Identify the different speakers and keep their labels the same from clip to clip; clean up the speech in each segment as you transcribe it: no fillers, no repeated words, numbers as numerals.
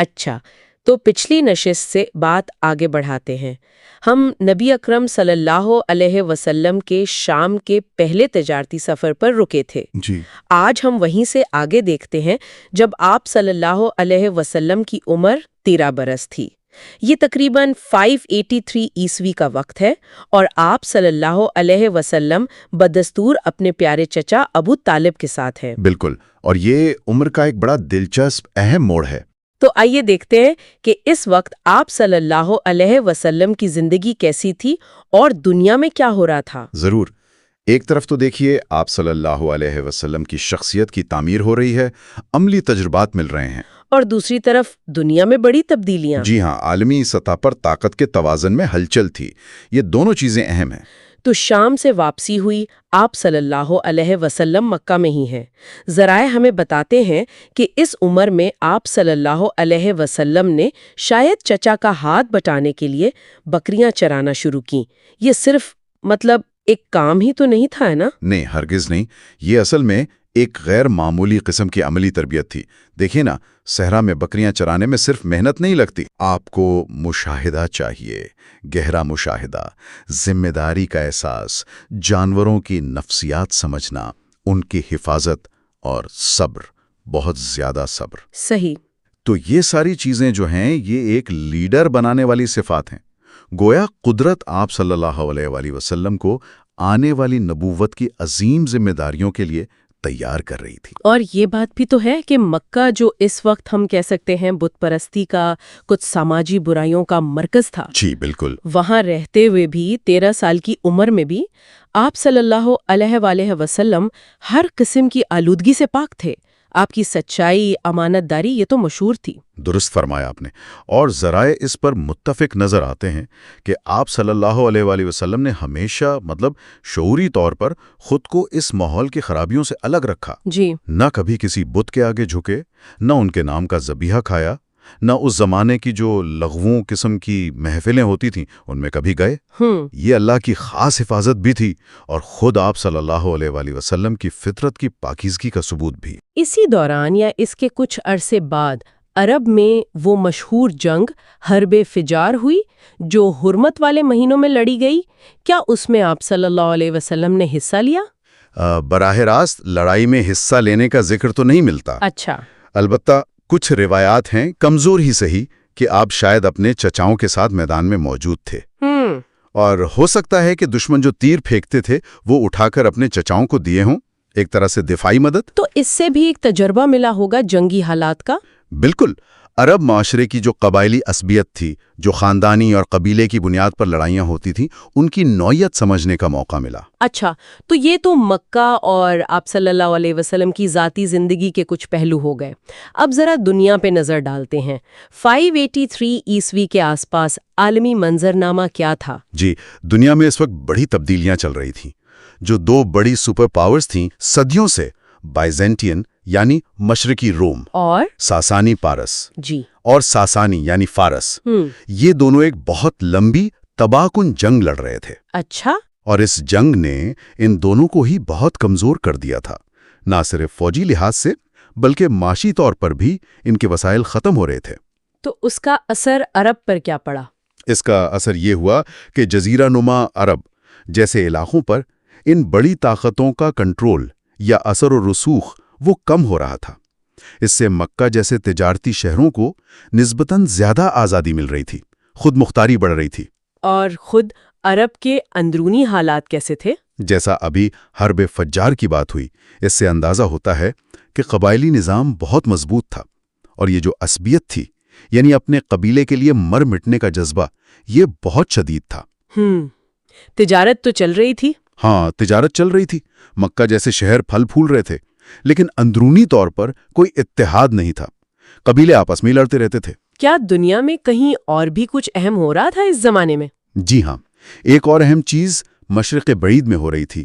Speaker 1: اچھا، تو پچھلی نشست سے بات آگے بڑھاتے ہیں۔ ہم نبی اکرم صلی اللہ علیہ وسلم کے شام کے پہلے تجارتی سفر پر رکے تھے۔
Speaker 2: جی،
Speaker 1: آج ہم وہیں سے آگے دیکھتے ہیں جب آپ صلی اللہ علیہ وسلم کی عمر 13 برس تھی۔ یہ تقریباً 583 عیسوی کا وقت ہے، اور آپ صلی اللہ علیہ وسلم بدستور اپنے پیارے چچا ابو طالب کے ساتھ ہیں۔
Speaker 2: بالکل، اور یہ عمر کا ایک بڑا دلچسپ اہم موڑ ہے۔
Speaker 1: تو آئیے دیکھتے ہیں کہ اس وقت آپ صلی اللہ علیہ وسلم کی زندگی کیسی تھی اور دنیا میں کیا ہو رہا تھا۔
Speaker 2: ضرور۔ ایک طرف تو دیکھیے آپ صلی اللہ علیہ وسلم کی شخصیت کی تعمیر ہو رہی ہے، عملی تجربات مل رہے ہیں۔
Speaker 1: اور دوسری طرف دنیا میں بڑی تبدیلیاں۔
Speaker 2: جی ہاں، عالمی سطح پر طاقت کے توازن میں ہلچل تھی۔ یہ دونوں چیزیں اہم ہیں۔
Speaker 1: تو شام سے واپسی ہوئی، آپ صلی اللہ علیہ وسلم مکہ میں ہی ہیں۔ ذرائع ہمیں بتاتے ہیں کہ اس عمر میں آپ صلی اللہ علیہ وسلم نے شاید چچا کا ہاتھ بٹانے کے لیے بکریاں چرانا شروع کیں۔ یہ صرف ایک کام ہی تو نہیں تھا، ہے نا؟
Speaker 2: نہیں، ہرگز نہیں۔ یہ اصل میں ایک غیر معمولی قسم کی عملی تربیت تھی۔ دیکھیں نا، صحرا میں بکریاں چرانے میں صرف محنت نہیں لگتی، آپ کو مشاہدہ چاہیے، گہرا مشاہدہ، ذمہ داری کا احساس، جانوروں کی نفسیات سمجھنا، ان کی حفاظت اور صبر، بہت زیادہ صبر۔
Speaker 1: صحیح۔
Speaker 2: تو یہ ساری چیزیں جو ہیں، یہ ایک لیڈر بنانے والی صفات ہیں۔ گویا قدرت آپ صلی اللہ علیہ وآلہ وسلم کو آنے والی نبوت کی عظیم ذمہ داریوں کے لیے تیار کر رہی تھی۔
Speaker 1: اور یہ بات بھی تو ہے کہ مکہ جو اس وقت ہم کہہ سکتے ہیں بت پرستی کا، کچھ سماجی برائیوں کا مرکز تھا۔
Speaker 2: جی بالکل۔
Speaker 1: وہاں رہتے ہوئے بھی 13 سال کی عمر میں بھی آپ صلی اللہ علیہ وآلہ وسلم ہر قسم کی آلودگی سے پاک تھے۔ آپ کی سچائی، امانت داری، یہ تو مشہور تھی۔
Speaker 2: درست فرمایا آپ نے، اور ذرائع اس پر متفق نظر آتے ہیں کہ آپ صلی اللہ علیہ وآلہ وسلم نے ہمیشہ شعوری طور پر خود کو اس ماحول کی خرابیوں سے الگ رکھا۔
Speaker 1: جی۔
Speaker 2: نہ کبھی کسی بت کے آگے جھکے، نہ ان کے نام کا ذبیحہ کھایا، نہ اس زمانے کی جو لغووں قسم کی محفلیں ہوتی تھیں ان میں کبھی گئے۔ یہ اللہ کی خاص حفاظت بھی تھی، اور خود آپ صلی اللہ علیہ وآلہ وسلم کی فطرت کی پاکیزگی کا ثبوت بھی۔
Speaker 1: اسی دوران یا اس کے کچھ عرصے بعد عرب میں وہ مشہور جنگ حرب فجار ہوئی جو حرمت والے مہینوں میں لڑی گئی۔ کیا اس میں آپ صلی اللہ علیہ وسلم نے حصہ لیا؟
Speaker 2: براہ راست لڑائی میں حصہ لینے کا ذکر تو نہیں ملتا۔
Speaker 1: اچھا۔
Speaker 2: البتہ کچھ روایات ہیں، کمزور ہی صحیح، کہ آپ شاید اپنے چچاؤں کے ساتھ میدان میں موجود تھے، اور ہو سکتا ہے کہ دشمن جو تیر پھینکتے تھے وہ اٹھا کر اپنے چچاؤں کو دیے ہوں، ایک طرح سے دفاعی مدد۔
Speaker 1: تو اس سے بھی ایک تجربہ ملا ہوگا جنگی حالات کا۔
Speaker 2: بالکل۔ عرب معاشرے کی جو قبائلی عصبیت تھی، جو خاندانی اور قبیلے کی بنیاد پر لڑائیاں ہوتی تھیں، ان کی نوعیت سمجھنے کا موقع ملا۔ اچھا،
Speaker 1: تو یہ تو مکہ اور آپ صلی اللہ علیہ وسلم کی ذاتی زندگی کے کچھ پہلو ہو گئے۔ اب ذرا دنیا پہ نظر ڈالتے ہیں۔ 583 عیسوی کے آس پاس عالمی منظرنامہ کیا تھا؟
Speaker 2: جی، دنیا میں اس وقت بڑی تبدیلیاں چل رہی تھیں۔ جو دو بڑی سپر پاورز تھیں صدیوں سے، بائزنٹین یعنی مشرقی روم
Speaker 1: اور
Speaker 2: ساسانی پارس،
Speaker 1: جی،
Speaker 2: اور ساسانی یعنی فارس، یہ دونوں ایک بہت لمبی تباہ کن جنگ لڑ رہے تھے۔
Speaker 1: اچھا۔
Speaker 2: اور اس جنگ نے ان دونوں کو ہی بہت کمزور کر دیا تھا، نہ صرف فوجی لحاظ سے بلکہ معاشی طور پر بھی ان کے وسائل ختم ہو رہے تھے۔
Speaker 1: تو اس کا اثر عرب پر کیا پڑا؟
Speaker 2: اس کا اثر یہ ہوا کہ جزیرہ نما عرب جیسے علاقوں پر ان بڑی طاقتوں کا کنٹرول یا اثر و رسوخ وہ کم ہو رہا تھا۔ اس سے مکہ جیسے تجارتی شہروں کو نسبتاً زیادہ آزادی مل رہی تھی، خود مختاری بڑھ رہی تھی۔
Speaker 1: اور خود عرب کے اندرونی حالات کیسے تھے؟
Speaker 2: جیسا ابھی حرب فجار کی بات ہوئی، اس سے اندازہ ہوتا ہے کہ قبائلی نظام بہت مضبوط تھا، اور یہ جو عصبیت تھی، یعنی اپنے قبیلے کے لیے مر مٹنے کا جذبہ، یہ بہت شدید تھا۔
Speaker 1: تجارت تو چل رہی تھی؟
Speaker 2: ہاں، تجارت چل رہی تھی، مکہ جیسے شہر پھل پھول رہے تھے، لیکن اندرونی طور پر کوئی اتحاد نہیں تھا، قبیلے آپس میں لڑتے رہتے تھے۔
Speaker 1: کیا دنیا میں کہیں اور بھی کچھ اہم ہو رہا تھا اس زمانے میں؟
Speaker 2: جی ہاں، ایک اور اہم چیز مشرق بعید میں ہو رہی تھی۔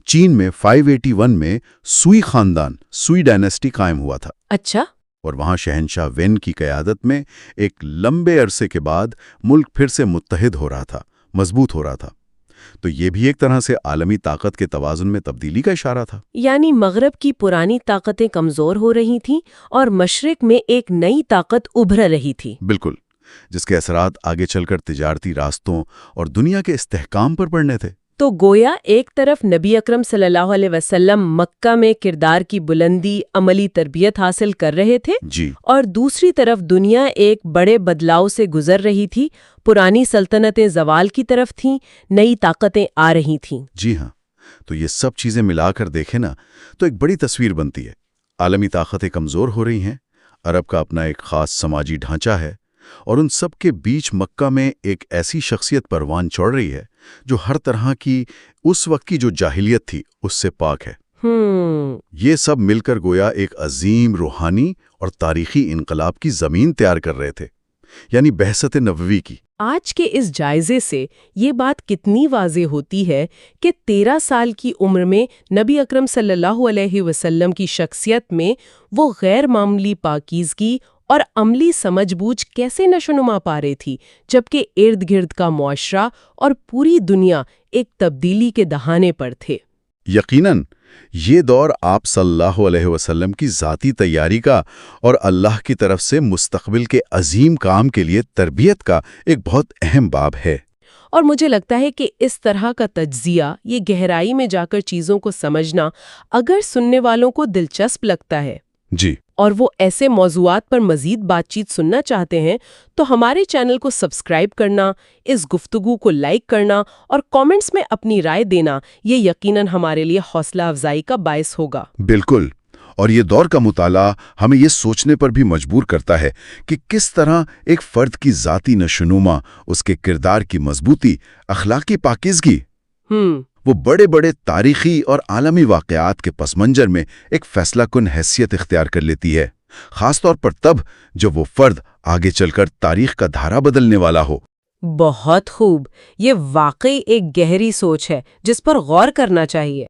Speaker 2: چین میں 581 میں سوئی خاندان، سوئی ڈائنیسٹی قائم ہوا تھا۔
Speaker 1: اچھا۔
Speaker 2: اور وہاں شہنشاہ وین کی قیادت میں ایک لمبے عرصے کے بعد ملک پھر سے متحد ہو رہا تھا، مضبوط ہو رہا تھا۔ تو یہ بھی ایک طرح سے عالمی طاقت کے توازن میں تبدیلی کا اشارہ تھا۔
Speaker 1: یعنی مغرب کی پرانی طاقتیں کمزور ہو رہی تھیں اور مشرق میں ایک نئی طاقت ابھر رہی تھی۔
Speaker 2: بالکل، جس کے اثرات آگے چل کر تجارتی راستوں اور دنیا کے استحکام پر پڑنے تھے۔
Speaker 1: تو گویا ایک طرف نبی اکرم صلی اللہ علیہ وسلم مکہ میں کردار کی بلندی، عملی تربیت حاصل کر رہے تھے،
Speaker 2: جی،
Speaker 1: اور دوسری طرف دنیا ایک بڑے بدلاؤ سے گزر رہی تھی، پرانی سلطنتیں زوال کی طرف تھیں، نئی طاقتیں آ رہی تھیں۔
Speaker 2: جی ہاں، تو یہ سب چیزیں ملا کر دیکھیں نا تو ایک بڑی تصویر بنتی ہے۔ عالمی طاقتیں کمزور ہو رہی ہیں، عرب کا اپنا ایک خاص سماجی ڈھانچہ ہے، اور ان سب کے بیچ مکہ میں ایک ایسی شخصیت پروان چڑھ رہی ہے جو ہر طرح کی اس وقت کی جو جاہلیت تھی اس سے پاک ہے۔ یہ سب مل کر گویا ایک عظیم روحانی اور تاریخی انقلاب کی زمین تیار کر رہے تھے، یعنی بعثت نبوی کی۔
Speaker 1: آج کے اس جائزے سے یہ بات کتنی واضح ہوتی ہے کہ 13 سال کی عمر میں نبی اکرم صلی اللہ علیہ وسلم کی شخصیت میں وہ غیر معمولی پاکیزگی اور عملی سمجھ بوجھ کیسے نشوونما پا رہی تھی، جبکہ ارد گرد کا معاشرہ اور پوری دنیا ایک تبدیلی کے دہانے پر تھے۔
Speaker 2: یقیناً یہ دور آپ صلی اللہ علیہ وسلم کی ذاتی تیاری کا اور اللہ کی طرف سے مستقبل کے عظیم کام کے لیے تربیت کا ایک بہت اہم باب ہے۔
Speaker 1: اور مجھے لگتا ہے کہ اس طرح کا تجزیہ، یہ گہرائی میں جا کر چیزوں کو سمجھنا، اگر سننے والوں کو دلچسپ لگتا ہے
Speaker 2: جی،
Speaker 1: اور وہ ایسے موضوعات پر مزید بات چیت سننا چاہتے ہیں، تو ہمارے چینل کو سبسکرائب کرنا، اس گفتگو کو لائک کرنا اور کامنٹس میں اپنی رائے دینا، یہ یقیناً ہمارے لیے حوصلہ افزائی کا باعث ہوگا۔
Speaker 2: بالکل، اور یہ دور کا مطالعہ ہمیں یہ سوچنے پر بھی مجبور کرتا ہے کہ کس طرح ایک فرد کی ذاتی نشوونما، اس کے کردار کی مضبوطی، اخلاقی پاکیزگی، وہ بڑے بڑے تاریخی اور عالمی واقعات کے پس منظر میں ایک فیصلہ کن حیثیت اختیار کر لیتی ہے، خاص طور پر تب جب وہ فرد آگے چل کر تاریخ کا دھارا بدلنے والا ہو۔
Speaker 1: بہت خوب، یہ واقعی ایک گہری سوچ ہے جس پر غور کرنا چاہیے۔